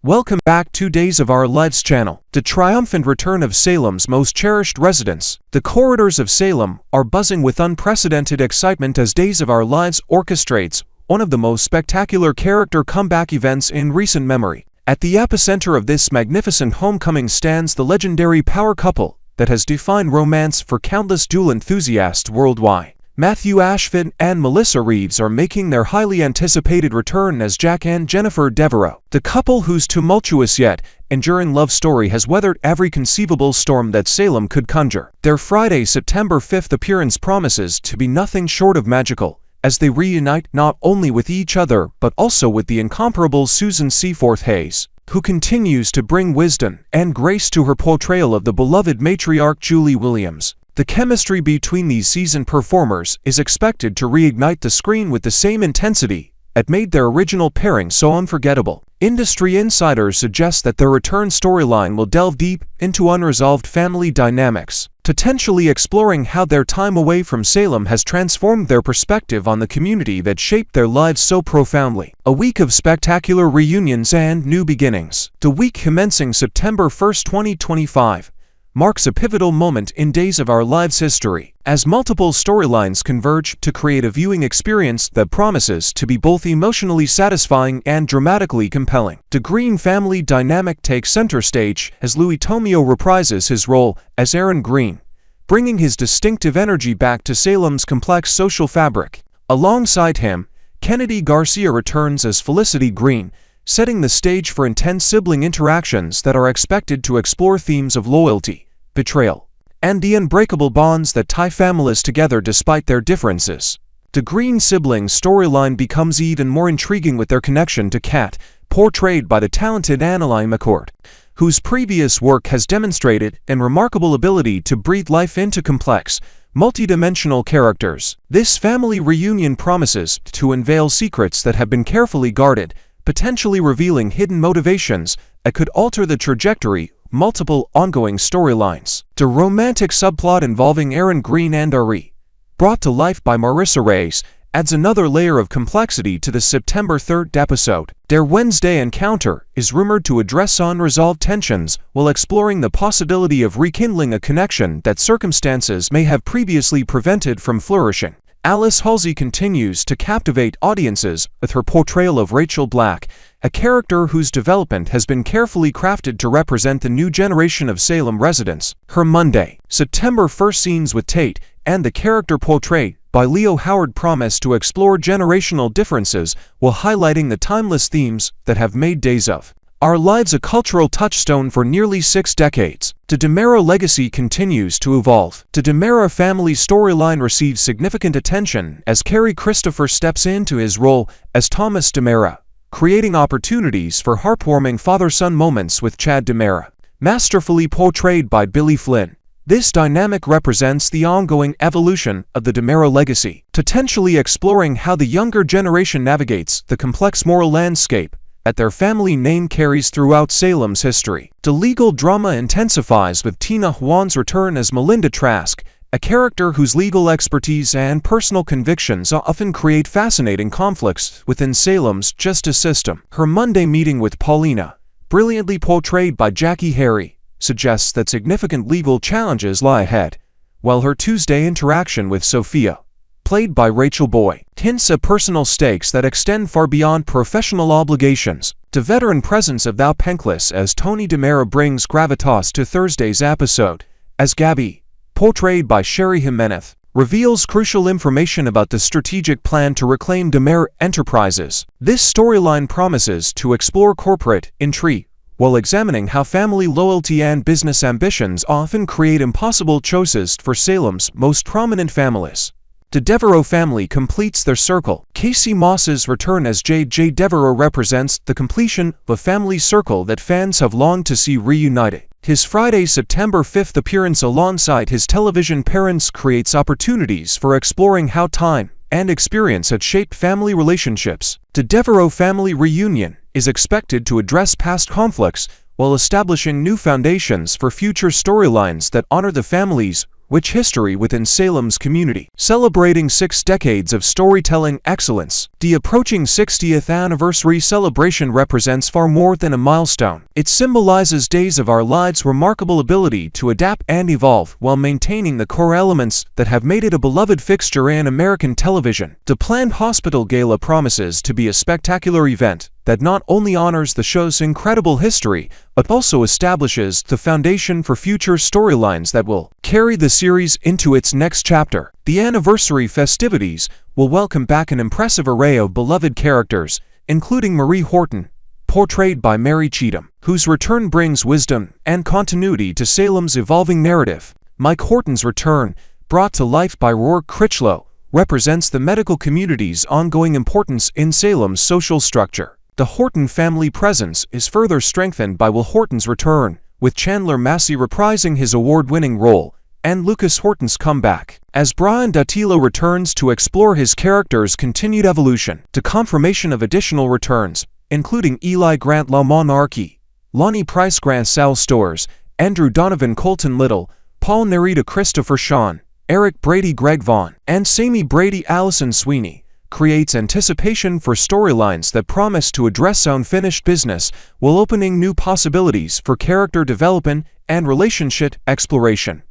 Welcome back to Days of Our Lives channel. The triumphant return of Salem's most cherished residents. The corridors of Salem are buzzing with unprecedented excitement as Days of Our Lives orchestrates one of the most spectacular character comeback events in recent memory. At the epicenter of this magnificent homecoming stands the legendary power couple that has defined romance for countless DOOL enthusiasts worldwide. Matthew Ashford and Melissa Reeves are making their highly anticipated return as Jack and Jennifer Devereaux. The couple whose tumultuous yet enduring love story has weathered every conceivable storm that Salem could conjure. Their Friday, September 5th appearance promises to be nothing short of magical, as they reunite not only with each other but also with the incomparable Susan Seaforth Hayes, who continues to bring wisdom and grace to her portrayal of the beloved matriarch Julie Williams. The chemistry between these seasoned performers is expected to reignite the screen with the same intensity that made their original pairing so unforgettable. Industry insiders suggest that their return storyline will delve deep into unresolved family dynamics, potentially exploring how their time away from Salem has transformed their perspective on the community that shaped their lives so profoundly. A week of spectacular reunions and new beginnings. The week commencing September 1st, 2025, marks a pivotal moment in Days of Our Lives history, as multiple storylines converge to create a viewing experience that promises to be both emotionally satisfying and dramatically compelling. The Green family dynamic takes center stage as Louis Tomeo reprises his role as Aaron Green, bringing his distinctive energy back to Salem's complex social fabric. Alongside him, Kennedy Garcia returns as Felicity Green, setting the stage for intense sibling interactions that are expected to explore themes of loyalty, betrayal, and the unbreakable bonds that tie families together despite their differences. The Green siblings' storyline becomes even more intriguing with their connection to Kat, portrayed by the talented Annalie McCord, whose previous work has demonstrated an remarkable ability to breathe life into complex, multidimensional characters. This family reunion promises to unveil secrets that have been carefully guarded, potentially revealing hidden motivations that could alter the trajectory multiple ongoing storylines. The romantic subplot involving Aaron Green and Ari, brought to life by Marissa Reyes, adds another layer of complexity to the September 3rd episode. Their Wednesday encounter is rumored to address unresolved tensions while exploring the possibility of rekindling a connection that circumstances may have previously prevented from flourishing. Alice Halsey continues to captivate audiences with her portrayal of Rachel Black, a character whose development has been carefully crafted to represent the new generation of Salem residents. Her Monday, September 1st scenes with Tate and the character portrayed by Leo Howard promise to explore generational differences while highlighting the timeless themes that have made Days of Our Lives a cultural touchstone for nearly 6 decades. The DiMera legacy continues to evolve. The DiMera family storyline receives significant attention as Kerry Christopher steps into his role as Thomas DiMera, creating opportunities for heartwarming father-son moments with Chad DiMera, masterfully portrayed by Billy Flynn. This dynamic represents the ongoing evolution of the DiMera legacy, potentially exploring how the younger generation navigates the complex moral landscape that their family name carries throughout Salem's history. The legal drama intensifies with Tina Juan's return as Melinda Trask, a character whose legal expertise and personal convictions often create fascinating conflicts within Salem's justice system. Her Monday meeting with Paulina, brilliantly portrayed by Jackie Harry, suggests that significant legal challenges lie ahead, while her Tuesday interaction with Sophia, played by Rachel Boy, hints at personal stakes that extend far beyond professional obligations. The veteran presence of Thou Penkless as Tony DiMera brings gravitas to Thursday's episode, as Gabby, portrayed by Sherry Jimenez, reveals crucial information about the strategic plan to reclaim DiMera Enterprises. This storyline promises to explore corporate intrigue while examining how family loyalty and business ambitions often create impossible choices for Salem's most prominent families. The Devereaux family completes their circle. Casey Moss's return as J.J. Devereaux represents the completion of a family circle that fans have longed to see reunited. His Friday, September 5th appearance alongside his television parents creates opportunities for exploring how time and experience had shaped family relationships. The Devereaux family reunion is expected to address past conflicts while establishing new foundations for future storylines that honor the family's rich history within Salem's community, celebrating 6 decades of storytelling excellence. The approaching 60th anniversary celebration represents far more than a milestone. It symbolizes Days of Our Lives' remarkable ability to adapt and evolve while maintaining the core elements that have made it a beloved fixture in American television. The planned hospital gala promises to be a spectacular event that not only honors the show's incredible history, but also establishes the foundation for future storylines that will carry the series into its next chapter. The anniversary festivities will welcome back an impressive array of beloved characters, including Marie Horton, portrayed by Mary Cheatham, whose return brings wisdom and continuity to Salem's evolving narrative. Mike Horton's return, brought to life by Rourke Critchlow, represents the medical community's ongoing importance in Salem's social structure. The Horton family presence is further strengthened by Will Horton's return, with Chandler Massey reprising his award-winning role, and Lucas Horton's comeback, as Brian Dattilo returns to explore his character's continued evolution. The confirmation of additional returns, including Eli Grant La Monarchy, Lonnie Price Grant Sal Stores, Andrew Donovan Colton Little, Paul Nerita Christopher Sean, Eric Brady Greg Vaughn, and Sammy Brady Allison Sweeney, creates anticipation for storylines that promise to address unfinished business while opening new possibilities for character development and relationship exploration.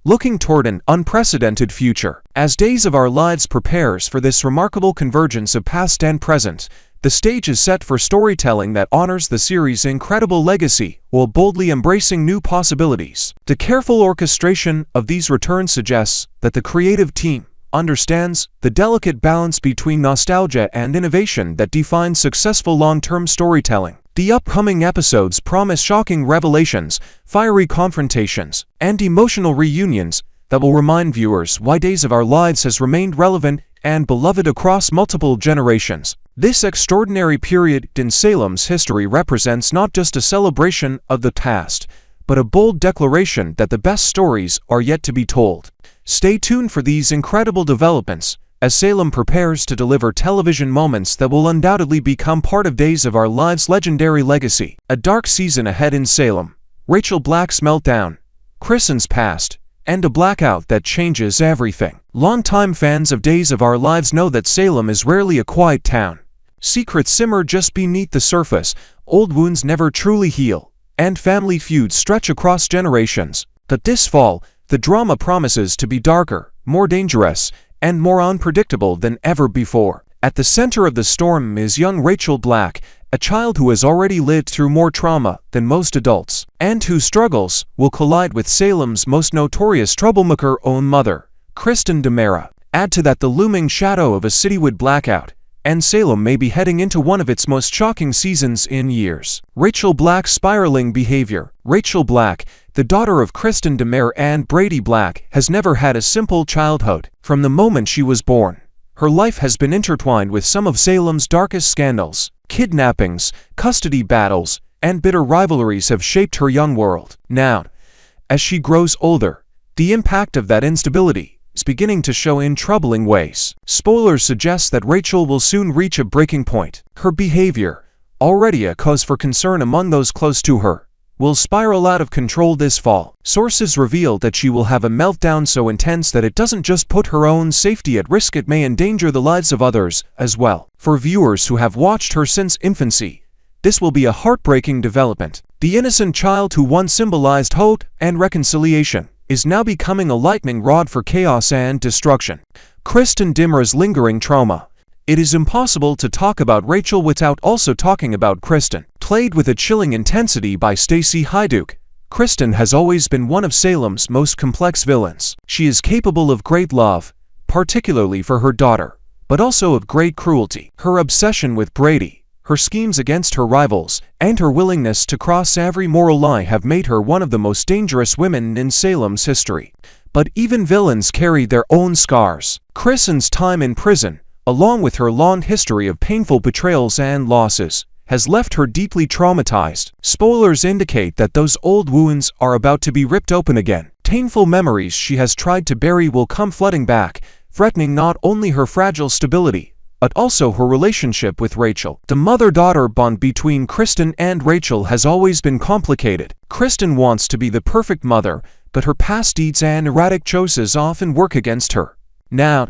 Looking toward an unprecedented future, as Days of Our Lives prepares for this remarkable convergence of past and present, the stage is set for storytelling that honors the series' incredible legacy while boldly embracing new possibilities. The careful orchestration of these returns suggests that the creative team understands the delicate balance between nostalgia and innovation that defines successful long-term storytelling. The upcoming episodes promise shocking revelations, fiery confrontations, and emotional reunions that will remind viewers why Days of Our Lives has remained relevant and beloved across multiple generations. This extraordinary period in Salem's history represents not just a celebration of the past, but a bold declaration that the best stories are yet to be told. Stay tuned for these incredible developments, as Salem prepares to deliver television moments that will undoubtedly become part of Days of Our Lives' legendary legacy. A dark season ahead in Salem, Rachel Black's meltdown, Kristen's past, and a blackout that changes everything. Longtime fans of Days of Our Lives know that Salem is rarely a quiet town. Secrets simmer just beneath the surface, old wounds never truly heal, and family feuds stretch across generations. But this fall, the drama promises to be darker, more dangerous, and more unpredictable than ever before. At the center of the storm is young Rachel Black, a child who has already lived through more trauma than most adults, and whose struggles will collide with Salem's most notorious troublemaker own mother, Kristen DiMera. Add to that the looming shadow of a citywide blackout, and Salem may be heading into one of its most shocking seasons in years. Rachel Black's spiraling behavior. Rachel Black, the daughter of Kristen DiMera and Brady Black, has never had a simple childhood. From the moment she was born, her life has been intertwined with some of Salem's darkest scandals. Kidnappings, custody battles, and bitter rivalries have shaped her young world. Now, as she grows older, the impact of that instability is beginning to show in troubling ways. Spoilers suggest that Rachel will soon reach a breaking point. Her behavior, already a cause for concern among those close to her, will spiral out of control this fall. Sources reveal that she will have a meltdown so intense that it doesn't just put her own safety at risk, it may endanger the lives of others as well. For viewers who have watched her since infancy, this will be a heartbreaking development. The innocent child who once symbolized hope and reconciliation is now becoming a lightning rod for chaos and destruction. Kristen DiMera's lingering trauma. It is impossible to talk about Rachel without also talking about Kristen. Played with a chilling intensity by Stacey Hyduke, Kristen has always been one of Salem's most complex villains. She is capable of great love, particularly for her daughter, but also of great cruelty. Her obsession with Brady, her schemes against her rivals, and her willingness to cross every moral line have made her one of the most dangerous women in Salem's history. But even villains carry their own scars. Kristen's time in prison, along with her long history of painful betrayals and losses, has left her deeply traumatized. Spoilers indicate that those old wounds are about to be ripped open again. Painful memories she has tried to bury will come flooding back, threatening not only her fragile stability, but also her relationship with Rachel. The mother-daughter bond between Kristen and Rachel has always been complicated. Kristen wants to be the perfect mother, but her past deeds and erratic choices often work against her. Now,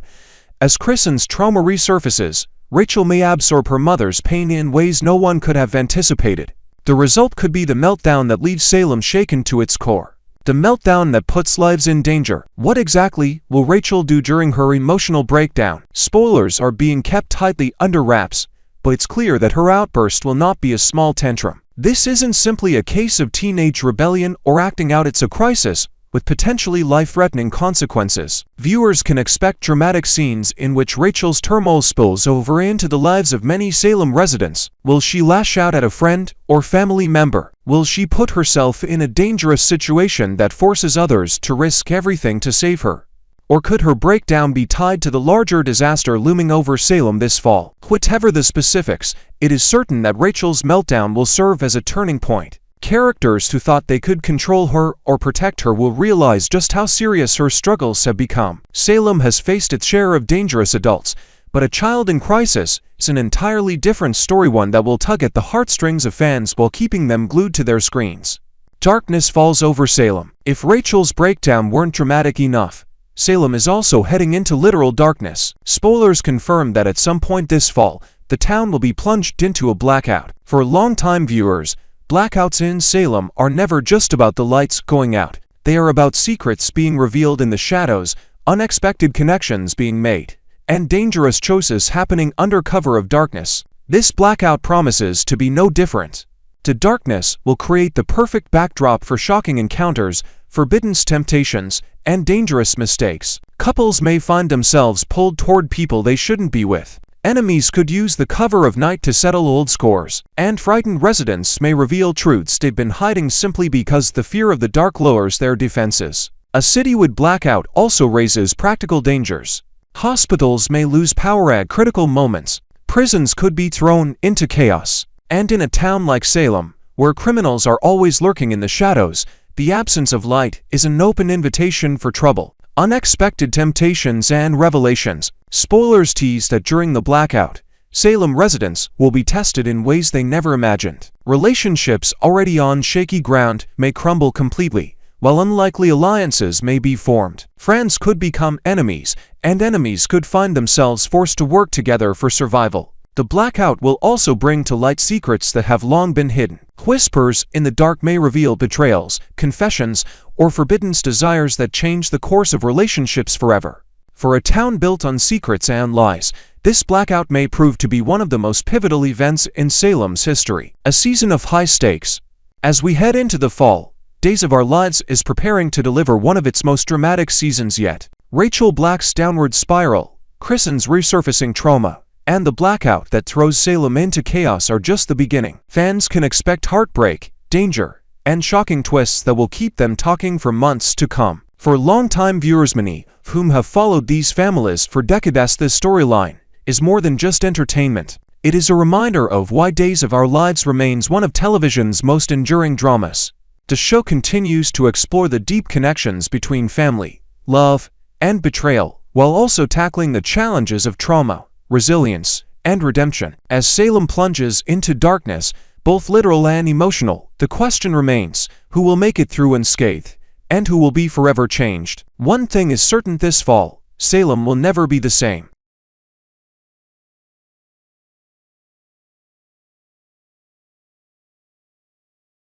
as Kristen's trauma resurfaces, Rachel may absorb her mother's pain in ways no one could have anticipated. The result could be the meltdown that leaves Salem shaken to its core. The meltdown that puts lives in danger. What exactly will Rachel do during her emotional breakdown? Spoilers are being kept tightly under wraps, but it's clear that her outburst will not be a small tantrum. This isn't simply a case of teenage rebellion or acting out, it's a crisis with potentially life-threatening consequences. Viewers can expect dramatic scenes in which Rachel's turmoil spills over into the lives of many Salem residents. Will she lash out at a friend or family member? Will she put herself in a dangerous situation that forces others to risk everything to save her? Or could her breakdown be tied to the larger disaster looming over Salem this fall? Whatever the specifics, it is certain that Rachel's meltdown will serve as a turning point. Characters who thought they could control her or protect her will realize just how serious her struggles have become. Salem has faced its share of dangerous adults, but a child in crisis is an entirely different story, one that will tug at the heartstrings of fans while keeping them glued to their screens. Darkness falls over Salem. If Rachel's breakdown weren't dramatic enough, Salem is also heading into literal darkness. Spoilers confirm that at some point this fall, the town will be plunged into a blackout. For longtime viewers, blackouts in Salem are never just about the lights going out. They are about secrets being revealed in the shadows, unexpected connections being made, and dangerous choices happening under cover of darkness. This blackout promises to be no different. The darkness will create the perfect backdrop for shocking encounters, forbidden temptations, and dangerous mistakes. Couples may find themselves pulled toward people they shouldn't be with. Enemies could use the cover of night to settle old scores, and frightened residents may reveal truths they've been hiding simply because the fear of the dark lowers their defenses. A city-wide blackout also raises practical dangers. Hospitals may lose power at critical moments. Prisons could be thrown into chaos. And in a town like Salem, where criminals are always lurking in the shadows, the absence of light is an open invitation for trouble, unexpected temptations, and revelations. Spoilers tease that during the blackout, Salem residents will be tested in ways they never imagined. Relationships already on shaky ground may crumble completely, while unlikely alliances may be formed. Friends could become enemies, and enemies could find themselves forced to work together for survival. The blackout will also bring to light secrets that have long been hidden. Whispers in the dark may reveal betrayals, confessions, or forbidden desires that change the course of relationships forever. For a town built on secrets and lies, this blackout may prove to be one of the most pivotal events in Salem's history. A season of high stakes. As we head into the fall, Days of Our Lives is preparing to deliver one of its most dramatic seasons yet. Rachel Black's downward spiral, Kristen's resurfacing trauma, and the blackout that throws Salem into chaos are just the beginning. Fans can expect heartbreak, danger, and shocking twists that will keep them talking for months to come. For longtime viewers, many of whom have followed these families for decades, this storyline is more than just entertainment. It is a reminder of why Days of Our Lives remains one of television's most enduring dramas. The show continues to explore the deep connections between family, love, and betrayal, while also tackling the challenges of trauma, resilience, and redemption. As Salem plunges into darkness, both literal and emotional, the question remains, who will make it through unscathed, and who will be forever changed? One thing is certain: this fall, Salem will never be the same.